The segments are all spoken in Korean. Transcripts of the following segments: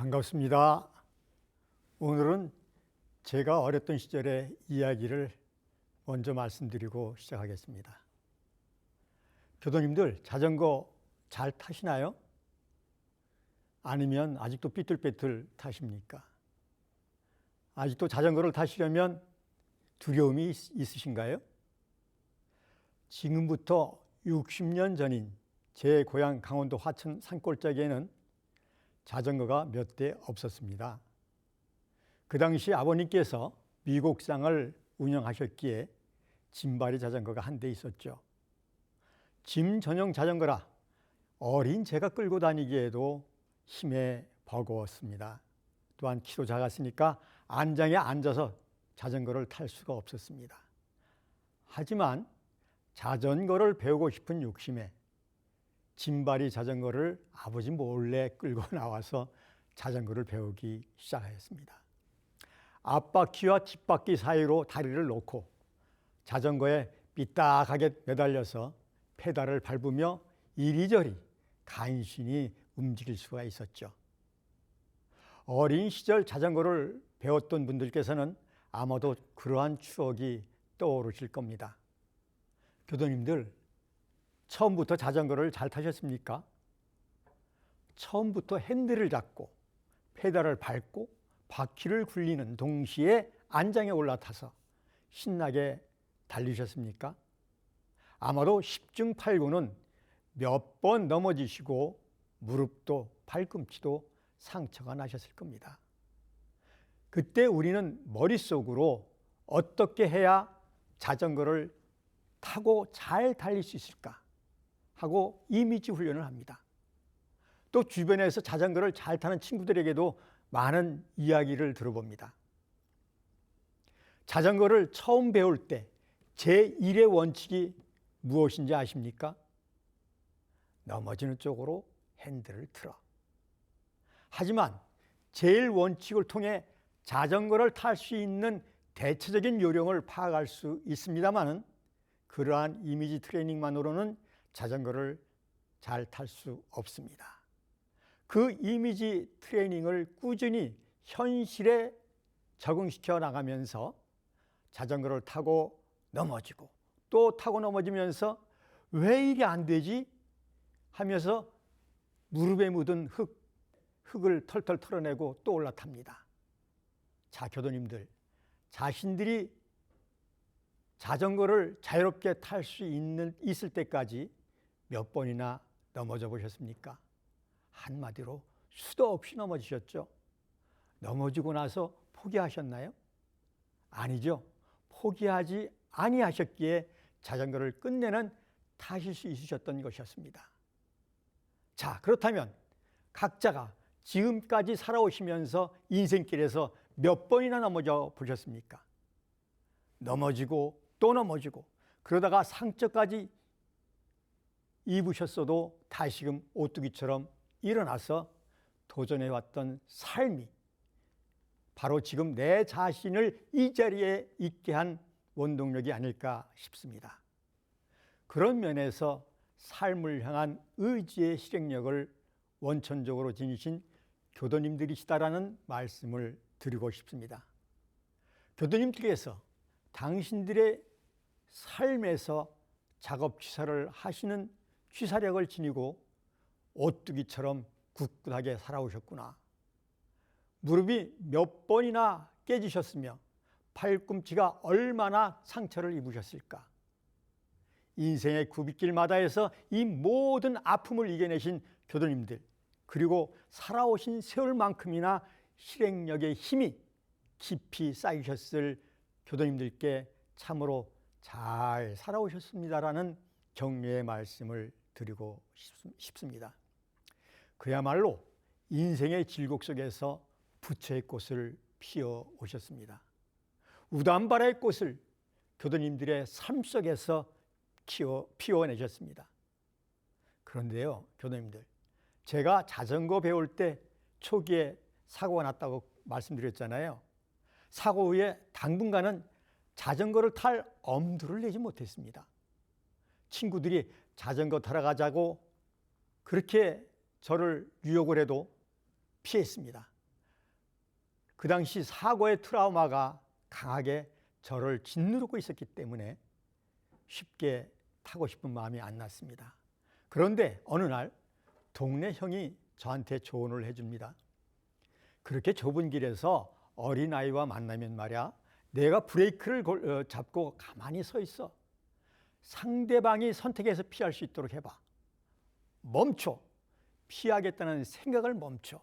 반갑습니다. 오늘은 제가 어렸던 시절의 이야기를 먼저 말씀드리고 시작하겠습니다. 교도님들 자전거 잘 타시나요? 아니면 아직도 삐뚤빼뚤 타십니까? 아직도 자전거를 타시려면 두려움이 있으신가요? 지금부터 60년 전인 제 고향 강원도 화천 산골짜기에는 자전거가 몇 대 없었습니다. 그 당시 아버님께서 미국상을 운영하셨기에 짐발이 자전거가 한 대 있었죠. 짐 전용 자전거라 어린 제가 끌고 다니기에도 힘에 버거웠습니다. 또한 키도 작았으니까 안장에 앉아서 자전거를 탈 수가 없었습니다. 하지만 자전거를 배우고 싶은 욕심에 짐발이 자전거를 아버지 몰래 끌고 나와서 자전거를 배우기 시작하였습니다. 앞바퀴와 뒷바퀴 사이로 다리를 놓고 자전거에 삐딱하게 매달려서 페달을 밟으며 이리저리 간신히 움직일 수가 있었죠. 어린 시절 자전거를 배웠던 분들께서는 아마도 그러한 추억이 떠오르실 겁니다. 교도님들, 처음부터 자전거를 잘 타셨습니까? 처음부터 핸들을 잡고 페달을 밟고 바퀴를 굴리는 동시에 안장에 올라타서 신나게 달리셨습니까? 아마도 10중 8구는 몇 번 넘어지시고 무릎도 발꿈치도 상처가 나셨을 겁니다. 그때 우리는 머릿속으로 어떻게 해야 자전거를 타고 잘 달릴 수 있을까 하고 이미지 훈련을 합니다. 또 주변에서 자전거를 잘 타는 친구들에게도 많은 이야기를 들어봅니다. 자전거를 처음 배울 때 제1의 원칙이 무엇인지 아십니까? 넘어지는 쪽으로 핸들을 틀어. 하지만 제1원칙을 통해 자전거를 탈 수 있는 대체적인 요령을 파악할 수 있습니다만 그러한 이미지 트레이닝만으로는 자전거를 잘 탈 수 없습니다. 그 이미지 트레이닝을 꾸준히 현실에 적응시켜 나가면서 자전거를 타고 넘어지고 또 타고 넘어지면서 왜 이게 안 되지? 하면서 무릎에 묻은 흙을 털털 털어내고 또 올라탑니다. 자, 교도님들, 자신들이 자전거를 자유롭게 탈 수 있을 때까지 몇 번이나 넘어져 보셨습니까? 한마디로 수도 없이 넘어지셨죠? 넘어지고 나서 포기하셨나요? 아니죠. 포기하지 아니하셨기에 자전거를 끝내는 타실 수 있으셨던 것이었습니다. 자, 그렇다면 각자가 지금까지 살아오시면서 인생길에서 몇 번이나 넘어져 보셨습니까? 넘어지고 또 넘어지고 그러다가 상처까지 입으셨어도 다시금 오뚜기처럼 일어나서 도전해왔던 삶이 바로 지금 내 자신을 이 자리에 있게 한 원동력이 아닐까 싶습니다. 그런 면에서 삶을 향한 의지의 실행력을 원천적으로 지니신 교도님들이시다라는 말씀을 드리고 싶습니다. 교도님들께서 당신들의 삶에서 작업 취사를 하시는 취사력을 지니고 오뚜기처럼 굳굳하게 살아오셨구나. 무릎이 몇 번이나 깨지셨으며 팔꿈치가 얼마나 상처를 입으셨을까. 인생의 굽이길마다에서 이 모든 아픔을 이겨내신 교도님들, 그리고 살아오신 세월만큼이나 실행력의 힘이 깊이 쌓이셨을 교도님들께 참으로 잘 살아오셨습니다라는 격려의 말씀을 드리고 싶습니다. 그야말로 인생의 질곡 속에서 부처의 꽃을 피워 오셨습니다. 우담바라의 꽃을 교도님들의 삶 속에서 피워내셨습니다. 그런데요, 교도님들, 제가 자전거 배울 때 초기에 사고가 났다고 말씀드렸잖아요. 사고 후에 당분간은 자전거를 탈 엄두를 내지 못했습니다. 친구들이 자전거 타러 가자고 그렇게 저를 유혹을 해도 피했습니다. 그 당시 사고의 트라우마가 강하게 저를 짓누르고 있었기 때문에 쉽게 타고 싶은 마음이 안 났습니다. 그런데 어느 날 동네 형이 저한테 조언을 해줍니다. 그렇게 좁은 길에서 어린아이와 만나면 말이야, 내가 브레이크를 잡고 가만히 서 있어. 상대방이 선택해서 피할 수 있도록 해봐. 멈춰. 피하겠다는 생각을 멈춰.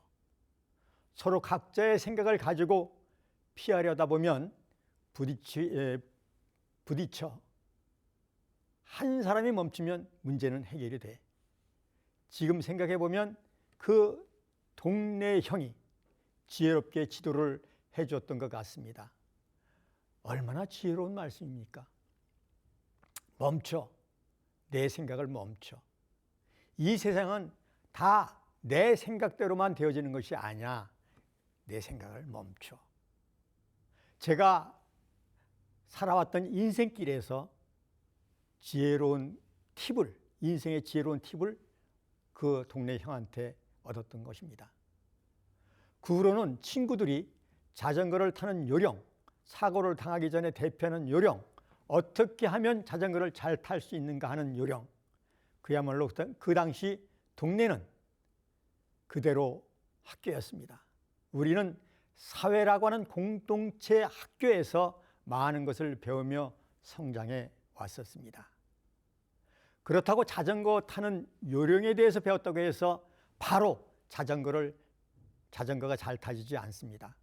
서로 각자의 생각을 가지고 피하려다 보면 부딪혀. 한 사람이 멈추면 문제는 해결이 돼. 지금 생각해 보면 그 동네 형이 지혜롭게 지도를 해줬던 것 같습니다. 얼마나 지혜로운 말씀입니까? 멈춰. 내 생각을 멈춰. 이 세상은 다 내 생각대로만 되어지는 것이 아니야. 내 생각을 멈춰. 제가 살아왔던 인생길에서 인생의 지혜로운 팁을 그 동네 형한테 얻었던 것입니다. 그 후로는 친구들이 자전거를 타는 요령, 사고를 당하기 전에 대피하는 요령, 어떻게 하면 자전거를 잘 탈 수 있는가 하는 요령, 그야말로 그 당시 동네는 그대로 학교였습니다. 우리는 사회라고 하는 공동체 학교에서 많은 것을 배우며 성장해 왔었습니다. 그렇다고 자전거 타는 요령에 대해서 배웠다고 해서 바로 자전거가 잘 타지지 않습니다.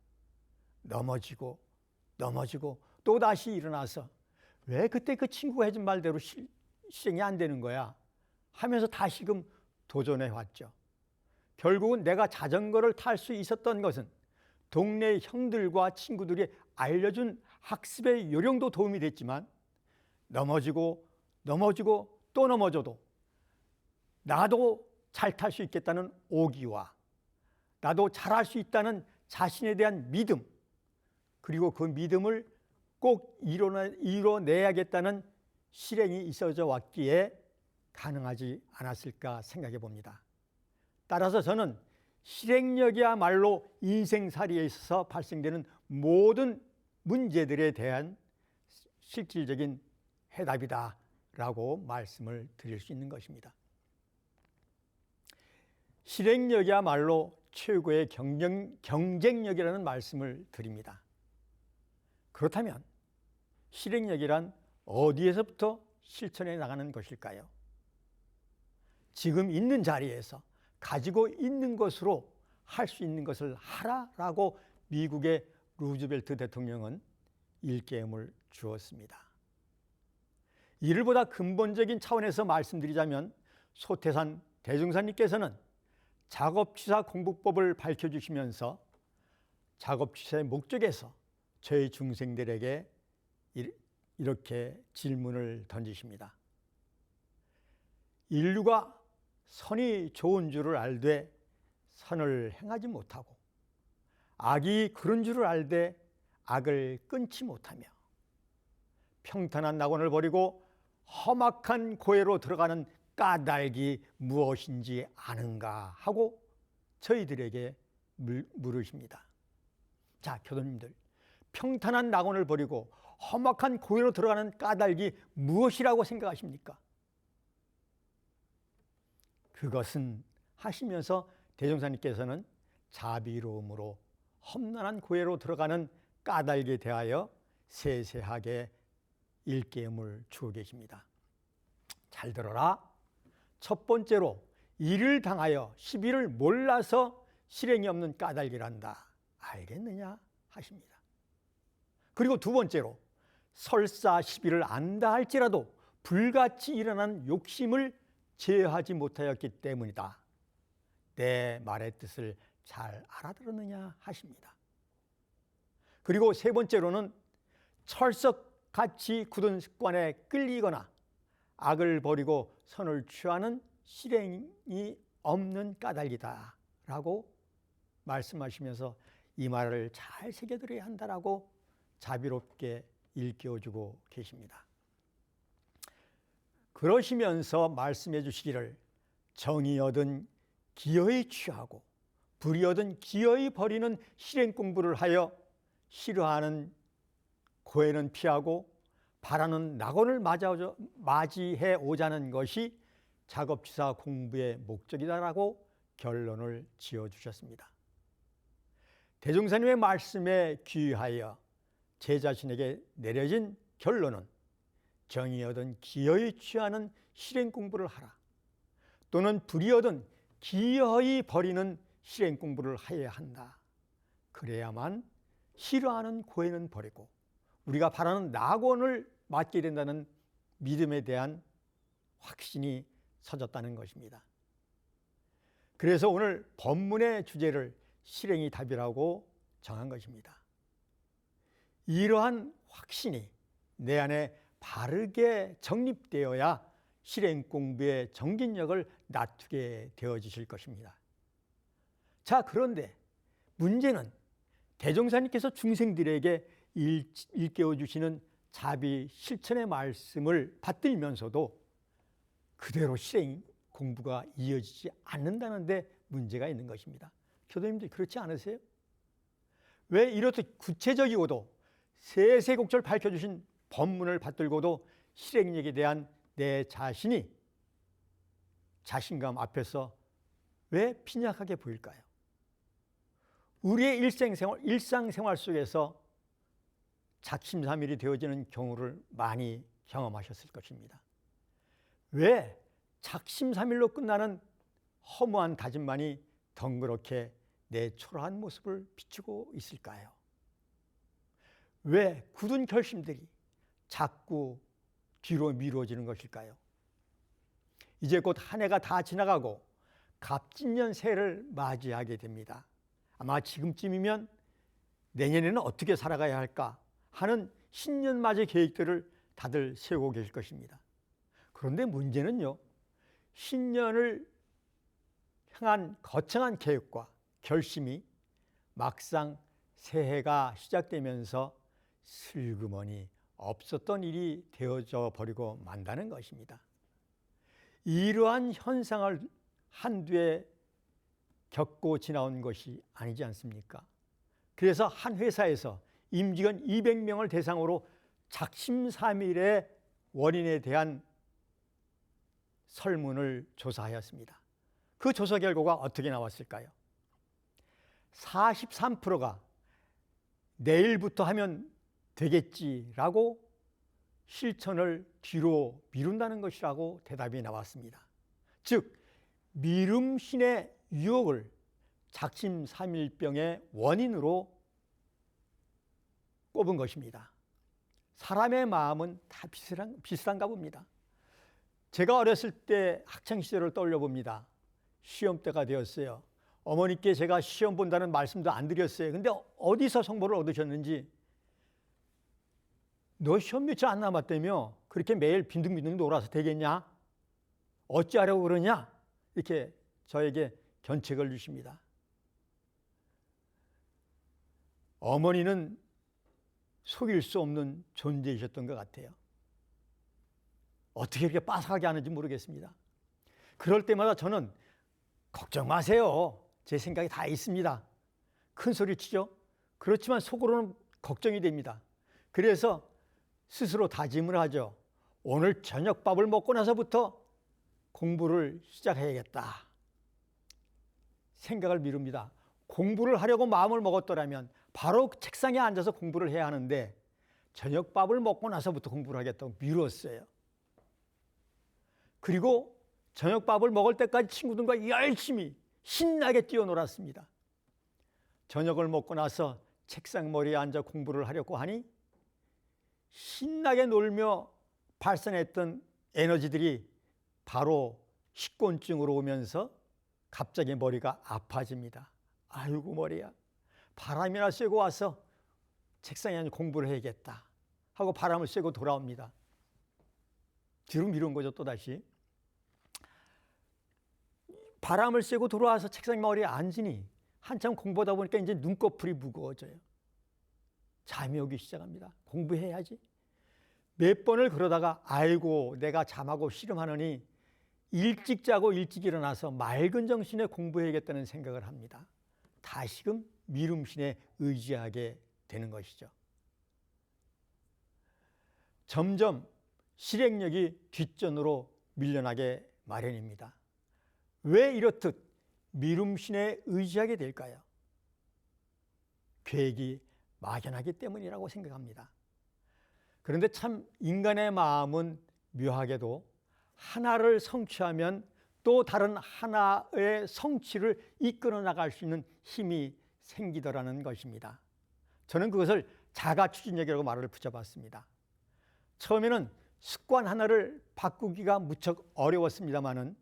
넘어지고 또다시 일어나서 왜 그때 그 친구가 해준 말대로 실행이 안 되는 거야 하면서 다시금 도전해 왔죠. 결국은 내가 자전거를 탈 수 있었던 것은 동네 형들과 친구들이 알려준 학습의 요령도 도움이 됐지만 넘어지고 또 넘어져도 나도 잘 탈 수 있겠다는 오기와 나도 잘할 수 있다는 자신에 대한 믿음, 그리고 그 믿음을 꼭 이뤄내야겠다는 실행이 있어져 왔기에 가능하지 않았을까 생각해 봅니다. 따라서 저는 실행력이야말로 인생살이에 있어서 발생되는 모든 문제들에 대한 실질적인 해답이다라고 말씀을 드릴 수 있는 것입니다. 실행력이야말로 최고의 경쟁력이라는 말씀을 드립니다. 그렇다면 실행력이란 어디에서부터 실천해 나가는 것일까요? 지금 있는 자리에서 가지고 있는 것으로 할 수 있는 것을 하라라고 미국의 루즈벨트 대통령은 일깨움을 주었습니다. 이를 보다 근본적인 차원에서 말씀드리자면 소태산 대종사님께서는 작업취사 공부법을 밝혀주시면서 작업취사의 목적에서 저희 중생들에게 이렇게 질문을 던지십니다. 인류가 선이 좋은 줄을 알되 선을 행하지 못하고 악이 그런 줄을 알되 악을 끊지 못하며 평탄한 낙원을 버리고 험악한 고해로 들어가는 까닭이 무엇인지 아는가 하고 저희들에게 물으십니다. 자, 교도님들, 평탄한 낙원을 버리고 험악한 고해로 들어가는 까닭이 무엇이라고 생각하십니까? 그것은 하시면서 대종사님께서는 자비로움으로 험난한 고해로 들어가는 까닭에 대하여 세세하게 일깨움을 주고 계십니다. 잘 들어라. 첫 번째로 이를 당하여 시비를 몰라서 실행이 없는 까닭이란다. 알겠느냐 하십니다. 그리고 두 번째로 설사 시비를 안다 할지라도 불같이 일어난 욕심을 제어하지 못하였기 때문이다. 내 말의 뜻을 잘 알아들었느냐 하십니다. 그리고 세 번째로는 철석같이 굳은 습관에 끌리거나 악을 버리고 선을 취하는 실행이 없는 까닭이다 라고 말씀하시면서 이 말을 잘 새겨들어야 한다라고 자비롭게 일깨워주고 계십니다. 그러시면서 말씀해 주시기를 정의 얻은 기어에 취하고 불이어든 기어이 버리는 실행 공부를 하여 싫어하는 고해는 피하고 바라는 낙원을 맞이해 오자는 것이 작업지사 공부의 목적이다라고 결론을 지어주셨습니다. 대종사님의 말씀에 귀하여 제 자신에게 내려진 결론은 정의여든 기어이 취하는 실행 공부를 하라, 또는 불이여든 기어이 버리는 실행 공부를 해야 한다. 그래야만 싫어하는 고해는 버리고 우리가 바라는 낙원을 맞게 된다는 믿음에 대한 확신이 서졌다는 것입니다. 그래서 오늘 본문의 주제를 실행이 답이라고 정한 것입니다. 이러한 확신이 내 안에 바르게 정립되어야 실행 공부의 정진력을 낮추게 되어지실 것입니다. 자, 그런데 문제는 대종사님께서 중생들에게 일깨워 주시는 자비 실천의 말씀을 받들면서도 그대로 실행 공부가 이어지지 않는다는 데 문제가 있는 것입니다. 교도님들 그렇지 않으세요? 왜 이렇듯 구체적이고도 세세곡절 밝혀주신 법문을 받들고도 실행력에 대한 내 자신이 자신감 앞에서 왜 빈약하게 보일까요? 우리의 일상생활 속에서 작심삼일이 되어지는 경우를 많이 경험하셨을 것입니다. 왜 작심삼일로 끝나는 허무한 다짐만이 덩그렇게 내 초라한 모습을 비추고 있을까요? 왜 굳은 결심들이 자꾸 뒤로 미루어지는 것일까요? 이제 곧 한 해가 다 지나가고 갑진년 새해를 맞이하게 됩니다. 아마 지금쯤이면 내년에는 어떻게 살아가야 할까 하는 신년맞이 계획들을 다들 세우고 계실 것입니다. 그런데 문제는요, 신년을 향한 거창한 계획과 결심이 막상 새해가 시작되면서 슬그머니 없었던 일이 되어져 버리고 만다는 것입니다. 이러한 현상을 한두 해 겪고 지나온 것이 아니지 않습니까? 그래서 한 회사에서 임직원 200명을 대상으로 작심삼일의 원인에 대한 설문을 조사하였습니다. 그 조사 결과가 어떻게 나왔을까요? 43%가 내일부터 하면 되겠지라고 실천을 뒤로 미룬다는 것이라고 대답이 나왔습니다. 즉, 미rum신의 유혹을 작심삼일병의 원인으로 꼽은 것입니다. 사람의 마음은 다 비슷한가 봅니다. 제가 어렸을 때 학창시절을 떠올려 봅니다. 시험 때가 되었어요. 어머니께 제가 시험 본다는 말씀도 안 드렸어요. 근데 어디서 정보를 얻으셨는지 너 시험 며칠 안 남았다며 그렇게 매일 빈둥빈둥 놀아서 되겠냐? 어찌하려고 그러냐? 이렇게 저에게 견책을 주십니다. 어머니는 속일 수 없는 존재이셨던 것 같아요. 어떻게 이렇게 빠삭하게 하는지 모르겠습니다. 그럴 때마다 저는 걱정 마세요. 제 생각이 다 있습니다. 큰 소리 치죠. 그렇지만 속으로는 걱정이 됩니다. 그래서 스스로 다짐을 하죠. 오늘 저녁밥을 먹고 나서부터 공부를 시작해야겠다. 생각을 미룹니다. 공부를 하려고 마음을 먹었더라면 바로 책상에 앉아서 공부를 해야 하는데 저녁밥을 먹고 나서부터 공부를 하겠다고 미뤘어요. 그리고 저녁밥을 먹을 때까지 친구들과 열심히 신나게 뛰어놀았습니다. 저녁을 먹고 나서 책상 머리에 앉아 공부를 하려고 하니 신나게 놀며 발산했던 에너지들이 바로 식곤증으로 오면서 갑자기 머리가 아파집니다. 아이고 머리야. 바람이나 쐬고 와서 책상에 앉아 공부를 해야겠다 하고 바람을 쐬고 돌아옵니다. 뒤로 미룬 거죠. 또다시 바람을 쐬고 돌아와서 책상 머리에 앉으니 한참 공부하다 보니까 이제 눈꺼풀이 무거워져요. 잠이 오기 시작합니다. 공부해야지. 몇 번을 그러다가 아이고 내가 잠하고 씨름하느니 일찍 자고 일찍 일어나서 맑은 정신에 공부해야겠다는 생각을 합니다. 다시금 미룸신에 의지하게 되는 것이죠. 점점 실행력이 뒷전으로 밀려나게 마련입니다. 왜 이렇듯 미룸신에 의지하게 될까요? 계획이 막연하기 때문이라고 생각합니다. 그런데 참 인간의 마음은 묘하게도 하나를 성취하면 또 다른 하나의 성취를 이끌어 나갈 수 있는 힘이 생기더라는 것입니다. 저는 그것을 자가추진력이라고 말을 붙여봤습니다. 처음에는 습관 하나를 바꾸기가 무척 어려웠습니다마는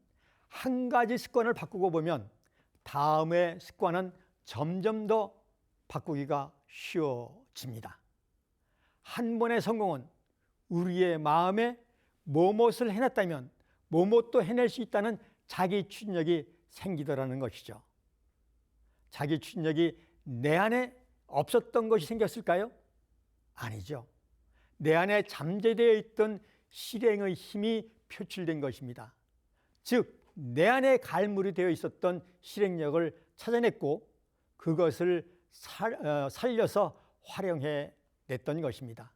한 가지 습관을 바꾸고 보면 다음의 습관은 점점 더 바꾸기가 쉬워집니다. 한 번의 성공은 우리의 마음에 무엇을 해냈다면 무엇도 해낼 수 있다는 자기 추진력이 생기더라는 것이죠. 자기 추진력이 내 안에 없었던 것이 생겼을까요? 아니죠. 내 안에 잠재되어 있던 실행의 힘이 표출된 것입니다. 즉, 내 안에 갈물이 되어 있었던 실행력을 찾아냈고 그것을 살려서 활용해 냈던 것입니다.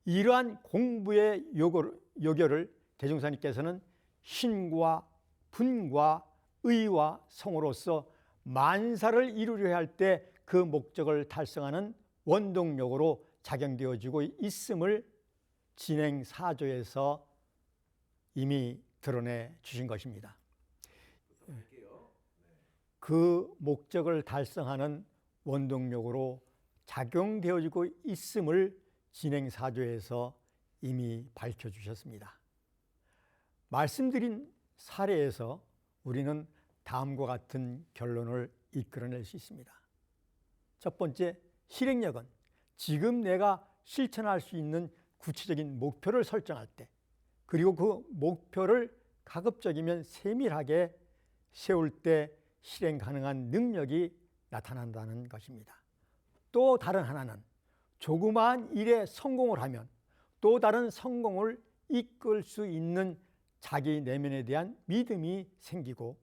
이러한 공부의 요결을 대종사님께서는 신과 분과 의와 성으로서 만사를 이루려 할 때 그 목적을 달성하는 원동력으로 작용되어지고 있음을 진행 4조에서 이미 드러내 주신 것입니다. 그 목적을 달성하는 원동력으로 작용되어지고 있음을 진행 4조에서 이미 밝혀주셨습니다. 말씀드린 사례에서 우리는 다음과 같은 결론을 이끌어낼 수 있습니다. 첫 번째, 실행력은 지금 내가 실천할 수 있는 구체적인 목표를 설정할 때, 그리고 그 목표를 가급적이면 세밀하게 세울 때 실행 가능한 능력이 나타난다는 것입니다. 또 다른 하나는 조그마한 일에 성공을 하면 또 다른 성공을 이끌 수 있는 자기 내면에 대한 믿음이 생기고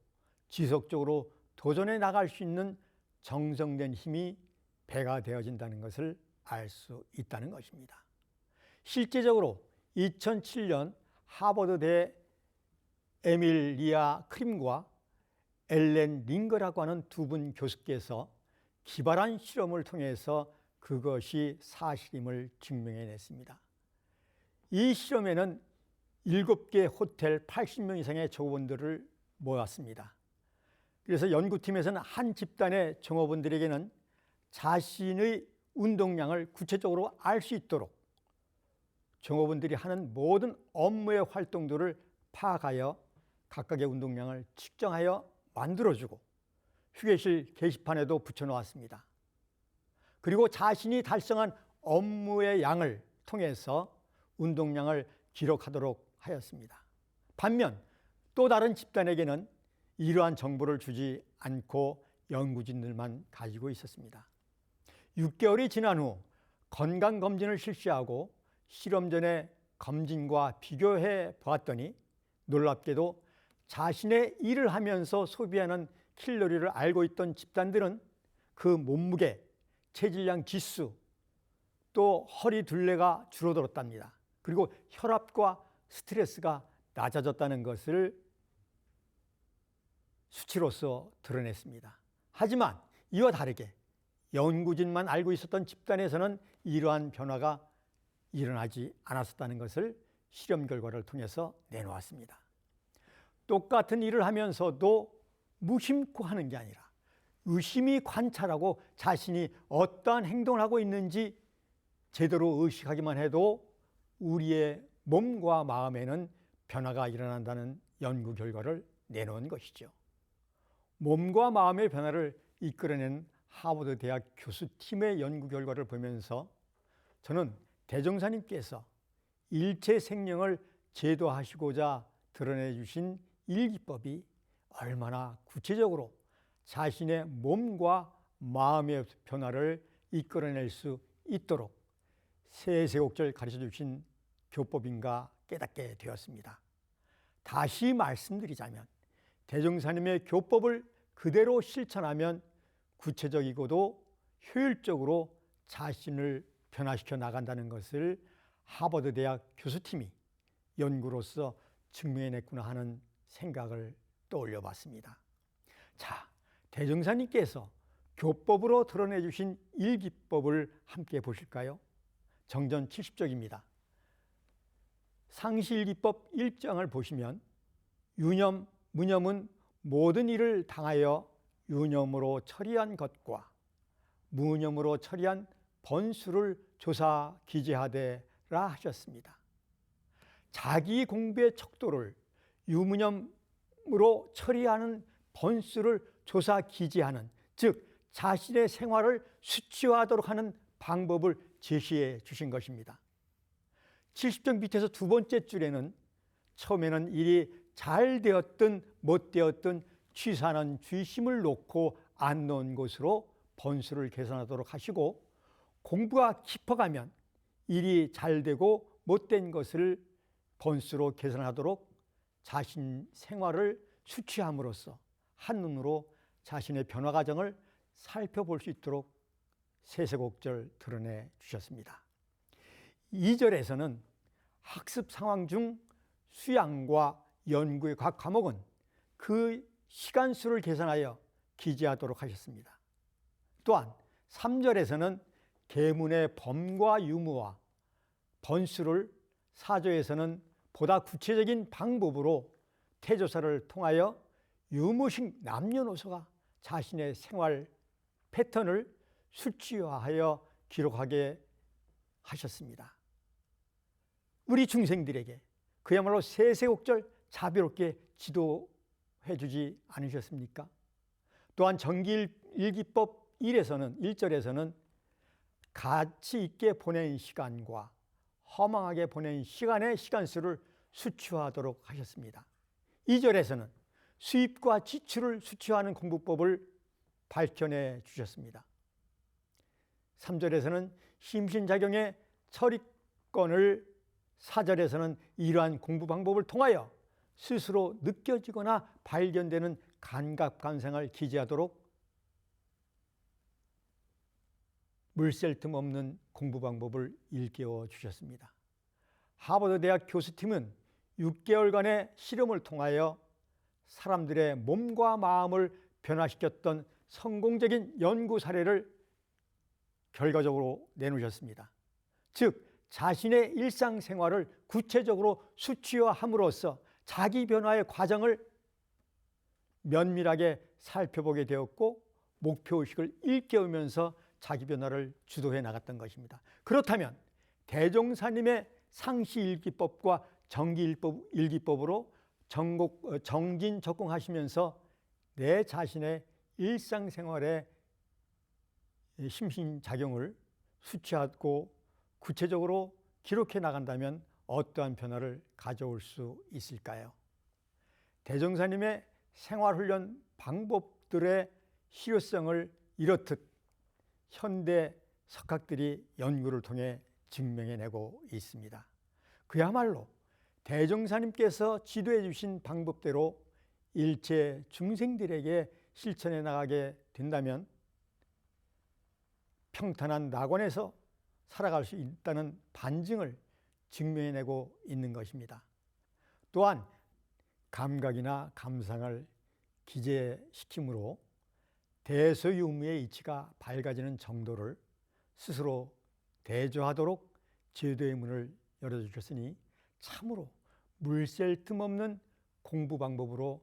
지속적으로 도전해 나갈 수 있는 정성된 힘이 배가 되어진다는 것을 알 수 있다는 것입니다. 실제적으로 2007년 하버드대 에밀리아 크림과 엘렌 링거라고 하는 두 분 교수께서 기발한 실험을 통해서 그것이 사실임을 증명해냈습니다. 이 실험에는 7개 호텔 80명 이상의 종업원들을 모았습니다. 그래서 연구팀에서는 한 집단의 종업원들에게는 자신의 운동량을 구체적으로 알 수 있도록 종업원들이 하는 모든 업무의 활동도를 파악하여 각각의 운동량을 측정하여 만들어주고 휴게실 게시판에도 붙여놓았습니다. 그리고 자신이 달성한 업무의 양을 통해서 운동량을 기록하도록 하였습니다. 반면 또 다른 집단에게는 이러한 정보를 주지 않고 연구진들만 가지고 있었습니다. 6개월이 지난 후 건강검진을 실시하고 실험 전에 검진과 비교해 보았더니 놀랍게도 자신의 일을 하면서 소비하는 칼로리를 알고 있던 집단들은 그 몸무게, 체질량 지수, 또 허리 둘레가 줄어들었답니다. 그리고 혈압과 스트레스가 낮아졌다는 것을 수치로서 드러냈습니다. 하지만 이와 다르게 연구진만 알고 있었던 집단에서는 이러한 변화가 일어나지 않았었다는 것을 실험 결과를 통해서 내놓았습니다. 똑같은 일을 하면서도 무심코 하는 게 아니라 유심히 관찰하고 자신이 어떠한 행동을 하고 있는지 제대로 의식하기만 해도 우리의 몸과 마음에는 변화가 일어난다는 연구 결과를 내놓은 것이죠. 몸과 마음의 변화를 이끌어낸 하버드 대학 교수팀의 연구 결과를 보면서 저는 대종사님께서 일체 생명을 제도하시고자 드러내 주신 일기법이 얼마나 구체적으로 자신의 몸과 마음의 변화를 이끌어낼 수 있도록 세세곡절 가르쳐 주신 교법인가 깨닫게 되었습니다. 다시 말씀드리자면 대종사님의 교법을 그대로 실천하면 구체적이고도 효율적으로 자신을 변화시켜 나간다는 것을 하버드 대학 교수팀이 연구로서 증명해냈구나 하는 생각을 떠올려 봤습니다. 자, 대종사님께서 교법으로 드러내 주신 일기법을 함께 보실까요? 정전 70쪽입니다. 상시일기법 1장을 보시면 유념, 무념은 모든 일을 당하여 유념으로 처리한 것과 무념으로 처리한 번수를 조사 기재하되라 하셨습니다. 자기 공부의 척도를 유무념으로 처리하는 번수를 조사 기재하는, 즉 자신의 생활을 수치화하도록 하는 방법을 제시해 주신 것입니다. 70쪽 밑에서 두 번째 줄에는 처음에는 일이 잘 되었든 못 되었든 취사는 주심을 놓고 안 놓은 곳으로 번수를 계산하도록 하시고, 공부가 깊어가면 일이 잘 되고 못된 것을 번수로 계산하도록 자신 생활을 수치함으로써 한눈으로 자신의 변화 과정을 살펴볼 수 있도록 세세곡절 드러내 주셨습니다. 2절에서는 학습 상황 중 수양과 연구의 각 과목은 그 시간수를 계산하여 기재하도록 하셨습니다. 또한 3절에서는 계문의 범과 유무와 번수를, 4절에서는 보다 구체적인 방법으로 태조사를 통하여 유무식 남녀노소가 자신의 생활 패턴을 수치화하여 기록하게 하셨습니다. 우리 중생들에게 그야말로 세세곡절 자비롭게 지도해 주지 않으셨습니까? 또한 정기일기법 1절에서는 가치 있게 보낸 시간과 허망하게 보낸 시간의 시간수를 수치화하도록 하셨습니다. 2절에서는 수입과 지출을 수치화하는 공부법을 밝혀내 주셨습니다. 3절에서는 심신작용의 처리권을, 4절에서는 이러한 공부 방법을 통하여 스스로 느껴지거나 발견되는 감각관상을 기재하도록 물샐 틈 없는 공부 방법을 일깨워 주셨습니다. 하버드 대학 교수팀은 6개월간의 실험을 통하여 사람들의 몸과 마음을 변화시켰던 성공적인 연구 사례를 결과적으로 내놓으셨습니다. 즉 자신의 일상생활을 구체적으로 수치화함으로써 자기 변화의 과정을 면밀하게 살펴보게 되었고, 목표의식을 일깨우면서 자기 변화를 주도해 나갔던 것입니다. 그렇다면 대종사님의 상시일기법과 정기일기법으로 정진적공하시면서 내 자신의 일상생활의 심신작용을 수치하고 구체적으로 기록해 나간다면 어떠한 변화를 가져올 수 있을까요? 대종사님의 생활훈련 방법들의 실효성을 이렇듯 현대 석학들이 연구를 통해 증명해내고 있습니다. 그야말로 대종사님께서 지도해 주신 방법대로 일체 중생들에게 실천해 나가게 된다면 평탄한 낙원에서 살아갈 수 있다는 반증을 증명해내고 있는 것입니다. 또한 감각이나 감상을 기재시킴으로 대소유무의 이치가 밝아지는 정도를 스스로 대조하도록 제도의 문을 열어주셨으니 참으로 물샐 틈 없는 공부 방법으로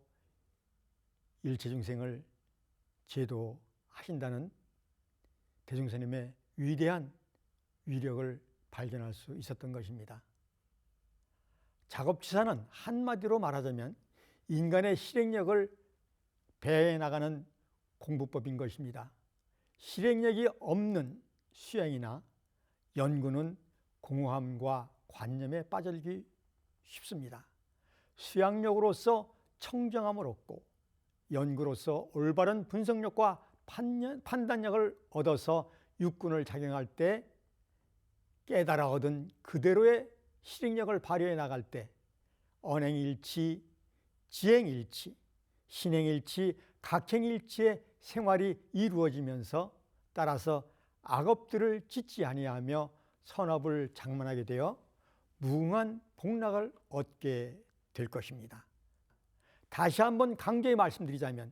일체중생을 제도하신다는 대종사님의 위대한 위력을 발견할 수 있었던 것입니다. 작업치사는 한마디로 말하자면 인간의 실행력을 배해 나가는 공부법인 것입니다. 실행력이 없는 수행이나 연구는 공허함과 관념에 빠져들기 쉽습니다. 수양력으로서 청정함을 얻고 연구로서 올바른 분석력과 판단력을 얻어서 육군을 작용할 때 깨달아 얻은 그대로의 실행력을 발휘해 나갈 때 언행일치, 지행일치, 신행일치, 각행일치의 생활이 이루어지면서 따라서 악업들을 짓지 아니하며 선업을 장만하게 되어 무궁한 복락을 얻게 될 것입니다. 다시 한번 강조해 말씀드리자면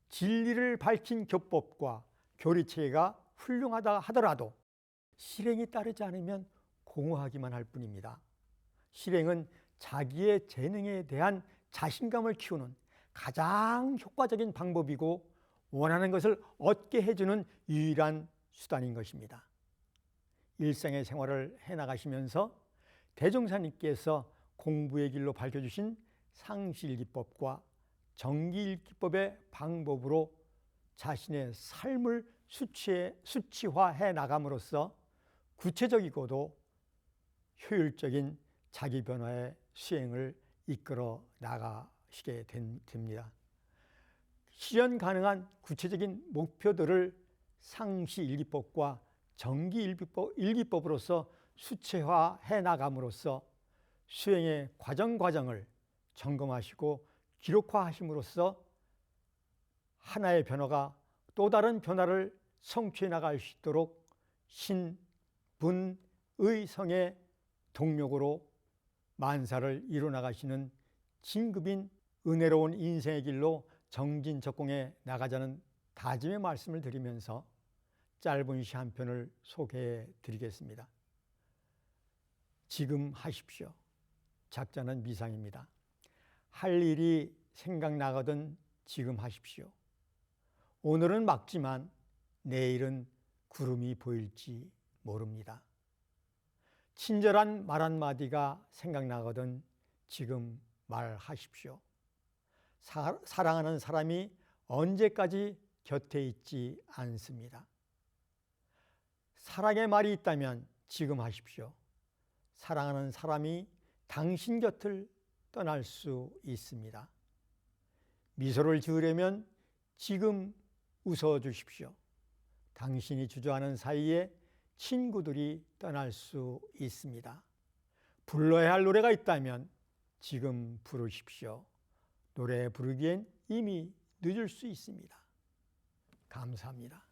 진리를 밝힌 교법과 교리체계가 훌륭하다 하더라도 실행이 따르지 않으면 공허하기만 할 뿐입니다. 실행은 자기의 재능에 대한 자신감을 키우는 가장 효과적인 방법이고 원하는 것을 얻게 해주는 유일한 수단인 것입니다. 일상의 생활을 해나가시면서 대종사님께서 공부의 길로 밝혀주신 상시일기법과 정기일기법의 방법으로 자신의 삶을 수치화해 나감으로써 구체적이고도 효율적인 자기 변화의 수행을 이끌어 나가시게 됩니다. 실현 가능한 구체적인 목표들을 상시일기법과 정기일기법으로서 수체화해 나감으로써 수행의 과정을 점검하시고 기록화하심으로써 하나의 변화가 또 다른 변화를 성취해 나갈 수 있도록 신분의성의 동력으로 만사를 이루어나가시는 진급인 은혜로운 인생의 길로 정진적공해 나가자는 다짐의 말씀을 드리면서 짧은 시 한 편을 소개해 드리겠습니다. 지금 하십시오. 작자는 미상입니다. 할 일이 생각나거든 지금 하십시오. 오늘은 막지만 내일은 구름이 보일지 모릅니다. 친절한 말 한마디가 생각나거든 지금 말하십시오. 사랑하는 사람이 언제까지 곁에 있지 않습니다. 사랑의 말이 있다면 지금 하십시오. 사랑하는 사람이 당신 곁을 떠날 수 있습니다. 미소를 지으려면 지금 웃어주십시오. 당신이 주저하는 사이에 친구들이 떠날 수 있습니다. 불러야 할 노래가 있다면 지금 부르십시오. 노래 부르기엔 이미 늦을 수 있습니다. 감사합니다.